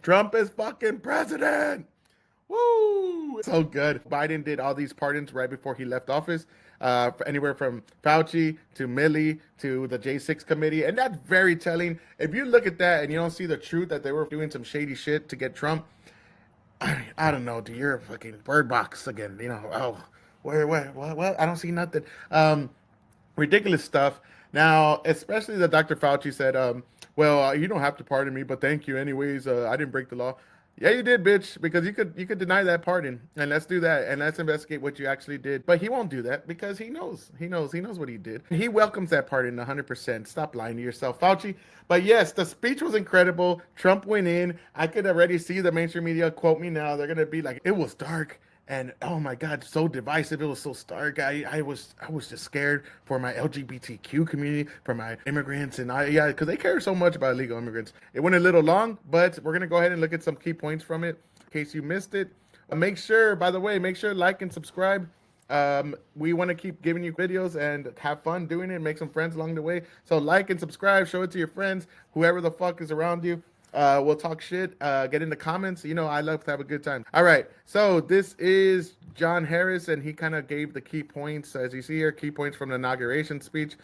Trump is fucking president. Woo! So good. Biden did all these pardons right before he left office. Anywhere from Fauci to Milley to the J6 committee. And that's very telling. If you look at that and you don't see the truth that they were doing some shady shit to get Trump, I don't know, dude. You're a fucking bird box again. You know, oh, where, what? I don't see nothing. Ridiculous stuff. Now, especially that Dr. Fauci said, well, you don't have to pardon me, but thank you anyways. I didn't break the law. Yeah, you did, bitch, because you could deny that pardon, and let's do that, and let's investigate what you actually did. But he won't do that because he knows what he did. He welcomes that pardon 100%. Stop lying to yourself, Fauci. But yes, the speech was incredible. Trump went in. I could already see the mainstream media quote me now. They're gonna be like, it was dark. And oh my God, so divisive. It was so stark. I was just scared for my LGBTQ community, for my immigrants, and because they care so much about illegal immigrants. It went a little long, but we're gonna go ahead and look at some key points from it in case you missed it. Make sure to like and subscribe. We want to keep giving you videos and have fun doing it, make some friends along the way. So like and subscribe, show it to your friends, whoever the fuck is around you. We'll talk shit, get in the comments. You know, I love to have a good time. All right, so this is John Harris, and he kind of gave the key points, as you see here, key points from the inauguration speech.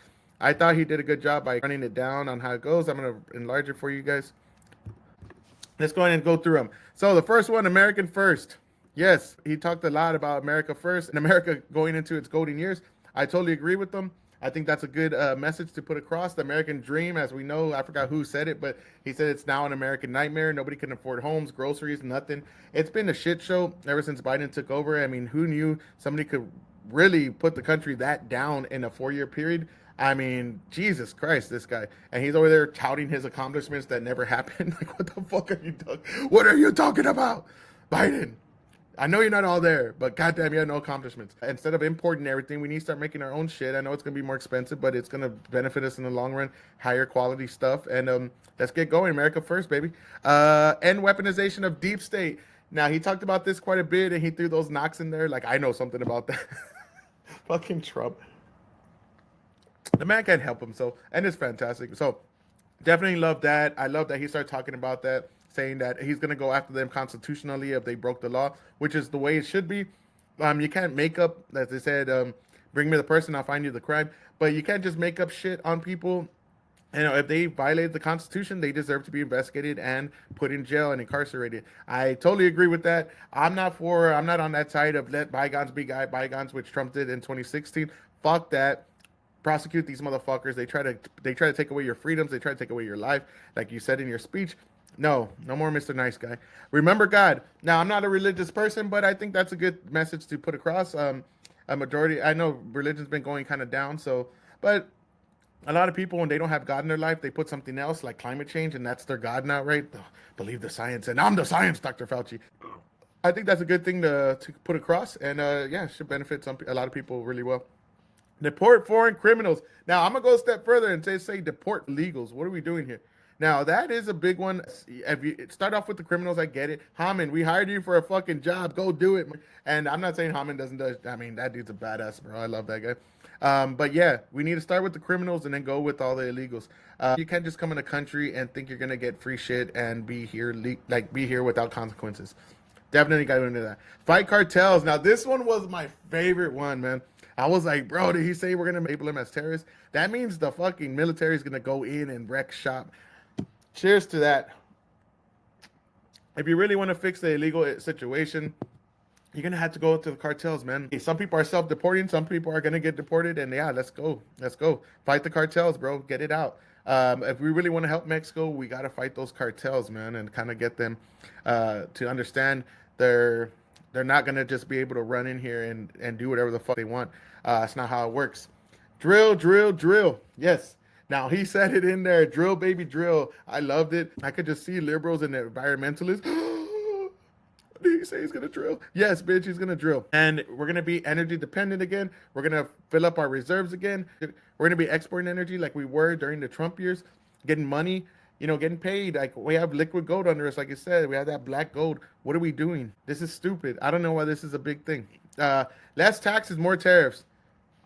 I thought he did a good job by running it down on how it goes. I'm going to enlarge it for you guys. Let's go ahead and go through them. So the first one, American First. Yes, he talked a lot about America First and America going into its golden years. I totally agree with them. I think that's a good message to put across. The American dream, as we know, I forgot who said it, but he said it's now an American nightmare. Nobody can afford homes, groceries, nothing. It's been a shit show ever since Biden took over. I mean, who knew somebody could really put the country that down in a 4-year period? I mean, Jesus Christ, this guy. And he's over there touting his accomplishments that never happened. Like, what the fuck are you talking? What are you talking about, Biden? I know you're not all there, but goddamn, you have no accomplishments. Instead of importing everything, we need to start making our own shit. I know it's going to be more expensive, but it's going to benefit us in the long run. Higher quality stuff. And let's get going. America first, baby. End weaponization of deep state. Now, he talked about this quite a bit, and he threw those knocks in there. Like, I know something about that. Fucking Trump. The man can't help himself, and it's fantastic. So, definitely love that. I love that he started talking about that, saying that he's going to go after them constitutionally if they broke the law, which is the way it should be. You can't make up, as they said, bring me the person, I'll find you the crime. But you can't just make up shit on people. You know, if they violated the Constitution, they deserve to be investigated and put in jail and incarcerated. I totally agree with that. I'm not on that side of let bygones be bygones, which Trump did in 2016. Fuck that. Prosecute these motherfuckers. They try to take away your freedoms. They try to take away your life, like you said in your speech. No more Mr. Nice Guy. Remember God. Now, I'm not a religious person, but I think that's a good message to put across. A majority, I know religion's been going kind of down, but a lot of people, when they don't have God in their life, they put something else like climate change, and that's their God now, right? Believe the science, and I'm the science, Dr. Fauci. I think that's a good thing to put across, and should benefit a lot of people really well. Deport foreign criminals. Now, I'm going to go a step further and say deport illegals. What are we doing here? Now, that is a big one. If you start off with the criminals, I get it. Hammond, we hired you for a fucking job. Go do it. And I'm not saying Hammond doesn't do it. I mean, that dude's a badass, bro. I love that guy. But yeah, we need to start with the criminals and then go with all the illegals. You can't just come in a country and think you're going to get free shit and be here without consequences. Definitely got into that. Fight cartels. Now, this one was my favorite one, man. I was like, bro, did he say we're going to label them as terrorists? That means the fucking military is going to go in and wreck shop. Cheers to that. If you really want to fix the illegal situation, you're going to have to go to the cartels, man. Some people are self-deporting. Some people are going to get deported. And yeah, let's go. Fight the cartels, bro. Get it out. If we really want to help Mexico, we got to fight those cartels, man, and kind of get them to understand they're not going to just be able to run in here and do whatever the fuck they want. It's not how it works. Drill. Yes. Now, he said it in there. Drill, baby, drill. I loved it. I could just see liberals and environmentalists. Did he say he's going to drill? Yes, bitch, he's going to drill. And we're going to be energy dependent again. We're going to fill up our reserves again. We're going to be exporting energy like we were during the Trump years, getting money, getting paid. Like, we have liquid gold under us, like I said. We have that black gold. What are we doing? This is stupid. I don't know why this is a big thing. Less taxes, more tariffs.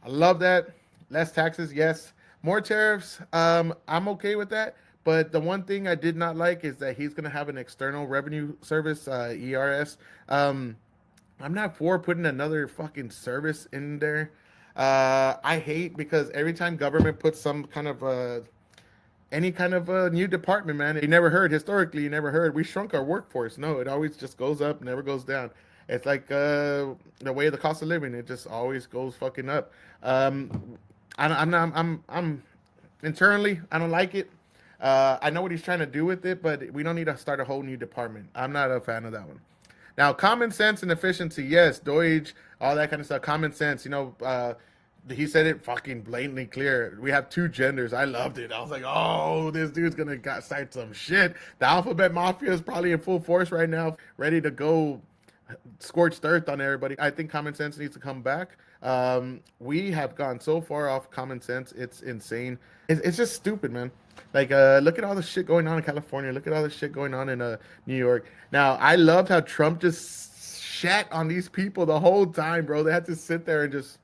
I love that. Less taxes, yes. More tariffs, I'm okay with that. But the one thing I did not like is that he's going to have an external revenue service, ERS. Um, I'm not for putting another fucking service in there. I hate because every time government puts some kind of any kind of a new department, man, you never heard historically. You never heard we shrunk our workforce. No, it always just goes up, never goes down. It's like the way of the cost of living. It just always goes fucking up. I'm not. I'm internally. I don't like it. I know what he's trying to do with it, but we don't need to start a whole new department. I'm not a fan of that one. Now, common sense and efficiency, yes, Deutsch, all that kind of stuff. Common sense, he said it fucking blatantly clear. We have two genders. I loved it. I was like, oh, this dude's gonna start some shit. The alphabet mafia is probably in full force right now, ready to go scorched earth on everybody. I think common sense needs to come back. We have gone so far off common sense. It's insane. It's just stupid, man. Like, look at all the shit going on in California. Look at all the shit going on in New York. Now, I loved how Trump just shat on these people the whole time, bro. They had to sit there and just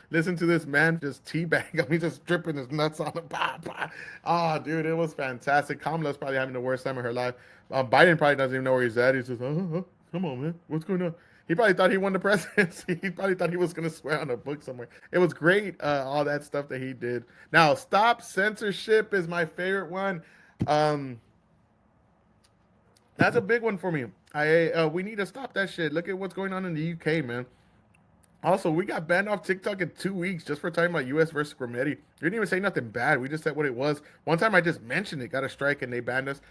listen to this man just teabag. I mean, just dripping his nuts on him. Bah, bah. Oh, dude, it was fantastic. Kamala's probably having the worst time of her life. Biden probably doesn't even know where he's at. He's just, come on, man. What's going on? He probably thought he won the presidency. He probably thought he was going to swear on a book somewhere. It was great, all that stuff that he did. Now, stop censorship is my favorite one. That's a big one for me. We need to stop that shit. Look at what's going on in the UK, man. Also, we got banned off TikTok in 2 weeks just for talking about U.S. versus Grammetti. We didn't even say nothing bad. We just said what it was. One time I just mentioned it, got a strike, and they banned us.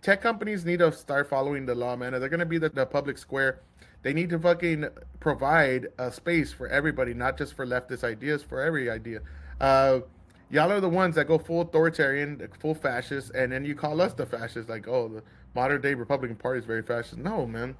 Tech companies need to start following the law, man. If they're going to be the public square, they need to fucking provide a space for everybody, not just for leftist ideas, for every idea. Y'all are the ones that go full authoritarian, full fascist, and then you call us the fascists, like, oh, the modern day Republican Party is very fascist. No, man.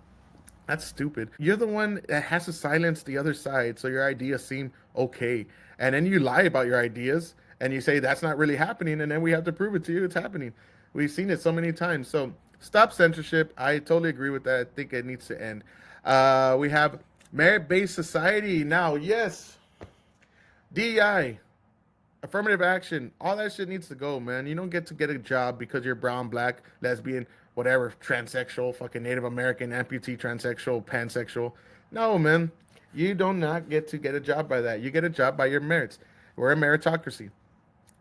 That's stupid. You're the one that has to silence the other side so your ideas seem okay. And then you lie about your ideas and you say that's not really happening, and then we have to prove it to you it's happening. We've seen it so many times. So stop censorship. I totally agree with that. I think it needs to end. We have merit-based society now. Yes. DEI. Affirmative action. All that shit needs to go, man. You don't get to get a job because you're brown, black, lesbian, whatever, transsexual, fucking Native American, amputee, transsexual, pansexual. No, man. You do not get to get a job by that. You get a job by your merits. We're a meritocracy.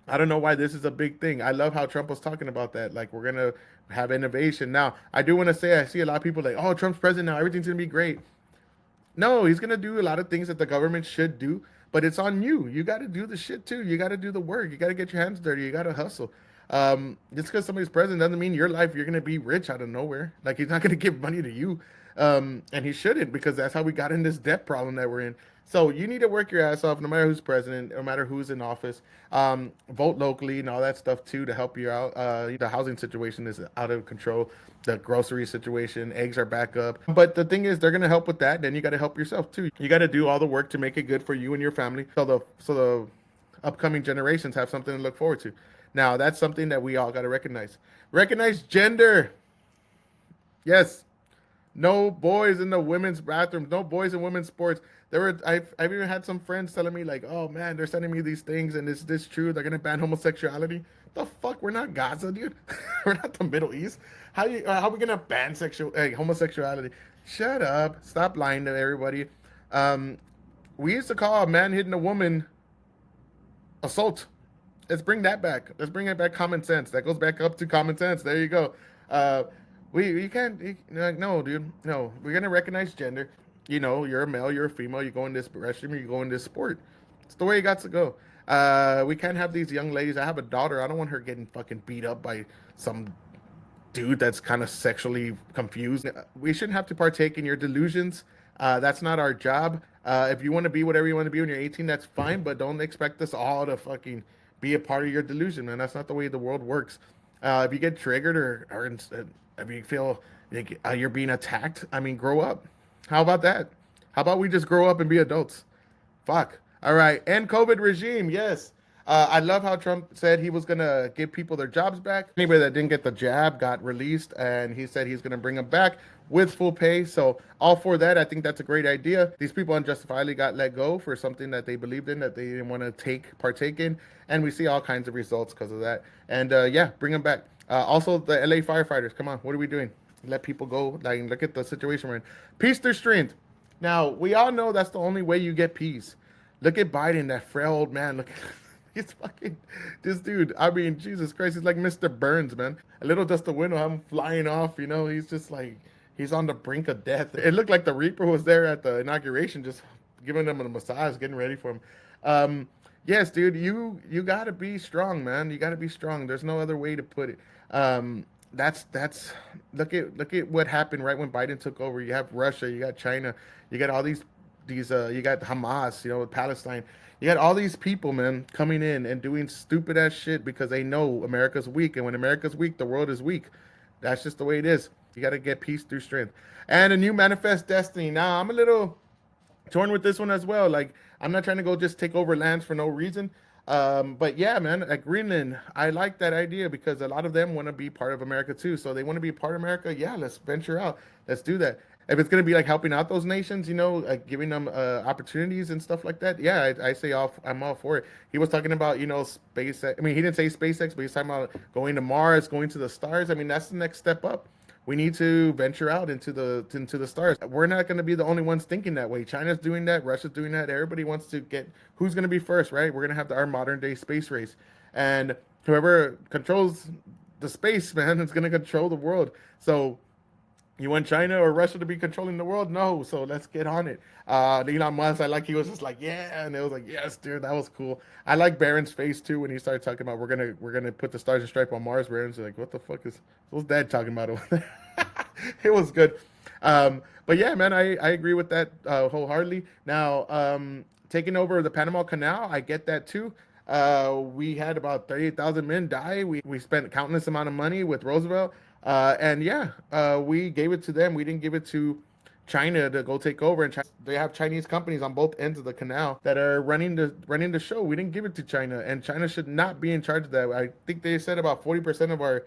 I don't know why this is a big thing. I love how Trump was talking about that. Like, we're going to have innovation. Now, I do want to say, I see a lot of people like, oh, Trump's president now. Everything's going to be great. No, he's going to do a lot of things that the government should do, but it's on you. You got to do the shit too. You got to do the work. You got to get your hands dirty. You got to hustle. Just because somebody's president doesn't mean your life you're gonna be rich out of nowhere. Like, he's not gonna give money to you, and he shouldn't, because that's how we got in this debt problem that we're in. So you need to work your ass off, no matter who's president, no matter who's in office. Vote locally and all that stuff too to help you out. The housing situation is out of control. The grocery situation, eggs are back up. But the thing is, they're gonna help with that. Then you got to help yourself too. You got to do all the work to make it good for you and your family. So the upcoming generations have something to look forward to. Now, that's something that we all got to recognize. Recognize gender. Yes. No boys in the women's bathrooms. No boys in women's sports. I've even had some friends telling me, like, oh, man, they're sending me these things, and is this true? They're going to ban homosexuality? The fuck? We're not Gaza, dude. We're not the Middle East. How are we going to ban homosexuality? Shut up. Stop lying to everybody. We used to call a man hitting a woman assault. Let's bring that back. Let's bring it back. Common sense. That goes back up to common sense. There you go. You can't. No, dude. No, we're gonna recognize gender. You know, you're a male. You're a female. You go in this restroom. You go in this sport. It's the way it got to go. We can't have these young ladies. I have a daughter. I don't want her getting fucking beat up by some dude that's kind of sexually confused. We shouldn't have to partake in your delusions. That's not our job. If you want to be whatever you want to be when you're 18, that's fine. But don't expect us all to fucking be a part of your delusion, man. That's not the way the world works. If you get triggered or if you feel like you're being attacked, I mean, grow up. How about that? How about we just grow up and be adults? Fuck. All right. End COVID regime. Yes. I love how Trump said he was gonna give people their jobs back. Anybody that didn't get the jab got released, and he said he's gonna bring them back with full pay. So all for that. I think that's a great idea. These people unjustifiably got let go for something that they believed in, that they didn't want to partake in, and we see all kinds of results because of that. And yeah, bring them back. Also, the LA firefighters. Come on, what are we doing? Let people go. Like, look at the situation we're in. Peace through strength. Now we all know that's the only way you get peace. Look at Biden, that frail old man. Look at he's fucking this dude. I mean, Jesus Christ, he's like Mr. Burns, man. A little dust of wind, I'm flying off. You know, he's just like he's on the brink of death. It looked like the Reaper was there at the inauguration, just giving them a massage, getting ready for him. Yes, dude, you gotta be strong, man. You gotta be strong. There's no other way to put it. That's look at what happened right when Biden took over. You have Russia, you got China, you got all these you got Hamas, you know, with Palestine. You got all these people, man, coming in and doing stupid ass shit because they know America's weak, and when America's weak, the world is weak. That's just the way it is. You got to get peace through strength. And a new manifest destiny. Now, I'm a little torn with this one as well. Like, I'm not trying to go just take over lands for no reason. But yeah, man, at Greenland, I like that idea because a lot of them want to be part of America too. So they want to be part of America. Yeah, let's venture out. Let's do that. If it's going to be like helping out those nations, you know, like giving them opportunities and stuff like that, yeah, I say I'm all for it. He was talking about, you know, SpaceX. I mean, he didn't say SpaceX, but he's talking about going to Mars, going to the stars. I mean, that's the next step up. We need to venture out into the stars. We're not going to be the only ones thinking that way. China's doing that. Russia's doing that. Everybody wants to get who's going to be first, right? We're going to have our modern day space race, and whoever controls the space, man, is going to control the world. So you want China or Russia to be controlling the world? No. So let's get on it. Elon Musk, I like he was just like, yeah, and it was like, yes, dude, that was cool. I like Barron's face too when he started talking about we're gonna put the Stars and Stripe on Mars. Barron's like, what the fuck is what's Dad talking about over there? It was good. But yeah, man, I agree with that wholeheartedly. Now, taking over the Panama Canal, I get that too. We had about 38,000 men die. We spent countless amount of money with Roosevelt. And yeah, we gave it to them. We didn't give it to China to go take over. And they have Chinese companies on both ends of the canal that are running the show. We didn't give it to China, and China should not be in charge of that. I think they said about 40% of our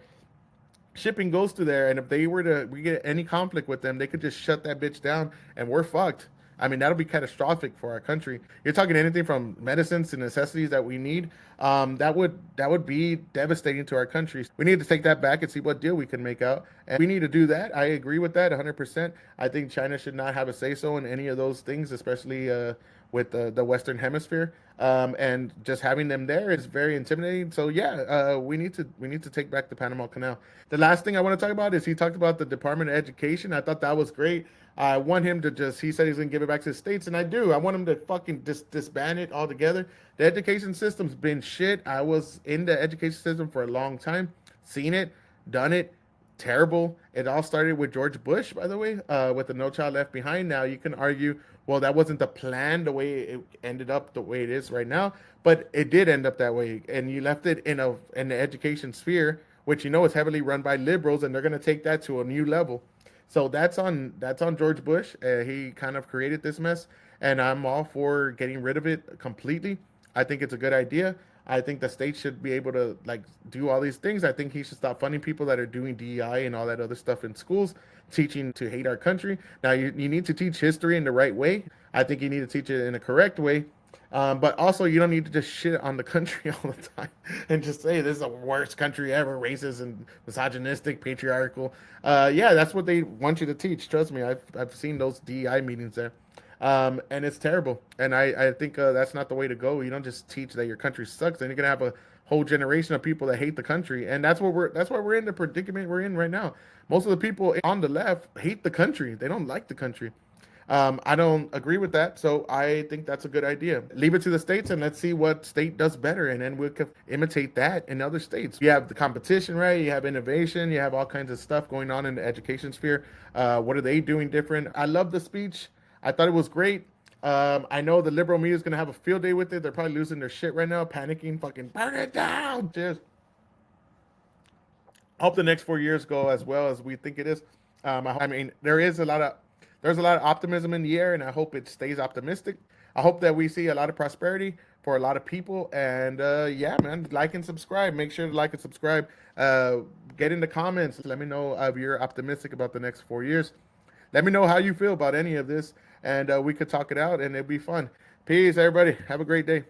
shipping goes to there, and if we get any conflict with them, they could just shut that bitch down, and we're fucked. I mean, that'll be catastrophic for our country. You're talking anything from medicines to necessities that we need. That would be devastating to our country. We need to take that back and see what deal we can make out. And we need to do that. I agree with that 100%. I think China should not have a say so in any of those things, especially with the Western Hemisphere. And just having them there is very intimidating. So yeah, we need to take back the Panama Canal. The last thing I want to talk about is he talked about the Department of Education. I thought that was great. I want him to he said he's going to give it back to the states, and I do. I want him to fucking disband it altogether. The education system's been shit. I was in the education system for a long time, seen it, done it, terrible. It all started with George Bush, by the way, with the No Child Left Behind. Now, you can argue, well, that wasn't the plan the way it ended up the way it is right now, but it did end up that way, and you left it in the education sphere, which you know is heavily run by liberals, and they're going to take that to a new level. So that's on George Bush. He kind of created this mess, and I'm all for getting rid of it completely. I think it's a good idea. I think the state should be able to like do all these things. I think he should stop funding people that are doing DEI and all that other stuff in schools, teaching to hate our country. Now you need to teach history in the right way. I think you need to teach it in a correct way. But also, you don't need to just shit on the country all the time and just say this is the worst country ever, racist and misogynistic, patriarchal. Yeah, that's what they want you to teach. Trust me, I've seen those DEI meetings there, and it's terrible. And I think that's not the way to go. You don't just teach that your country sucks, then you're gonna have a whole generation of people that hate the country, and that's why we're in the predicament we're in right now. Most of the people on the left hate the country. They don't like the country. I don't agree with that, so I think that's a good idea. Leave it to the states and let's see what state does better, and then we could imitate that in other states. You have the competition, right? You have innovation. You have all kinds of stuff going on in the education sphere. What are they doing different? I love the speech. I thought it was great. I know the liberal media is going to have a field day with it. They're probably losing their shit right now, panicking, fucking burn it down. Cheers. I hope the next 4 years go as well as we think it is. I mean, there's a lot of optimism in the air, and I hope it stays optimistic. I hope that we see a lot of prosperity, for a lot of people. And yeah, man, like and subscribe. Make sure to like and subscribe. Get in the comments. Let me know if you're optimistic about the next 4 years. Let me know how you feel about any of this, and we could talk it out, and it'd be fun. Peace, everybody. Have a great day.